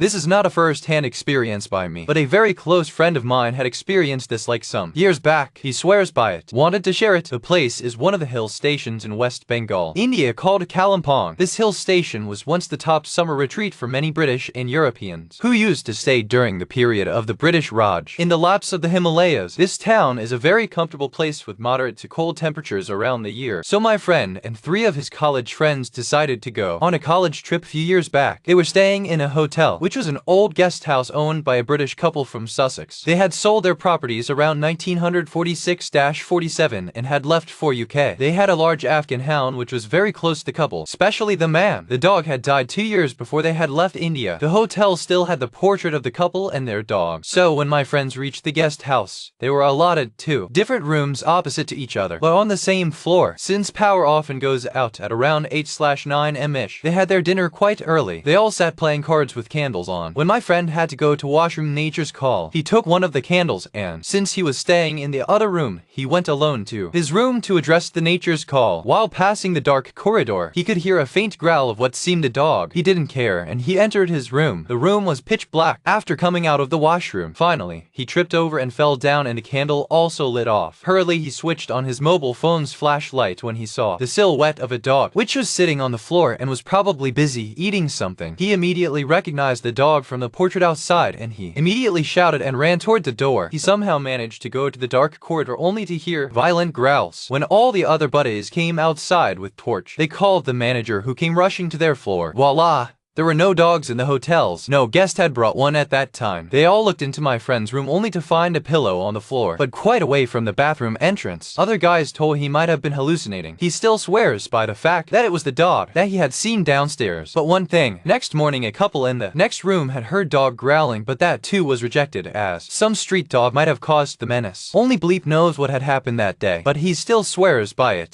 This is not a first-hand experience by me, but a very close friend of mine had experienced this like some years back. He swears by it. Wanted to share it. The place is one of the hill stations in West Bengal, India, called Kalimpong. This hill station was once the top summer retreat for many British and Europeans who used to stay during the period of the British Raj. In the laps of the Himalayas, this town is a very comfortable place with moderate to cold temperatures around the year. So my friend and 3 of his college friends decided to go on a college trip a few years back. They were staying in a hotel, which was an old guest house owned by a British couple from Sussex. They had sold their properties around 1946-47 and had left for UK. They had a large Afghan Hound which was very close to the couple, especially the man. The dog had died 2 years before they had left India. The hotel still had the portrait of the couple and their dog. So when my friends reached the guest house, they were allotted 2 different rooms opposite to each other, but on the same floor. Since power often goes out at around 8/9 m-ish, they had their dinner quite early. They all sat playing cards with candles on. When my friend had to go to washroom nature's call, he took one of the candles and, since he was staying in the other room, he went alone to his room to address the nature's call. While passing the dark corridor, he could hear a faint growl of what seemed a dog. He didn't care and he entered his room. The room was pitch black. After coming out of the washroom, finally, he tripped over and fell down and the candle also lit off. Hurriedly, he switched on his mobile phone's flashlight when he saw the silhouette of a dog, which was sitting on the floor and was probably busy eating something. He immediately recognized the dog from the portrait outside and he immediately shouted and ran toward the door. He somehow managed to go to the dark corridor only to hear violent growls. When all the other buddies came outside with torch, they called the manager who came rushing to their floor. Voila! There were no dogs in the hotels. No guest had brought one at that time. They all looked into my friend's room only to find a pillow on the floor, but quite away from the bathroom entrance. Other guys told he might have been hallucinating. He still swears by the fact that it was the dog that he had seen downstairs. But one thing, next morning a couple in the next room had heard dog growling, but that too was rejected as some street dog might have caused the menace. Only bleep knows what had happened that day, but he still swears by it.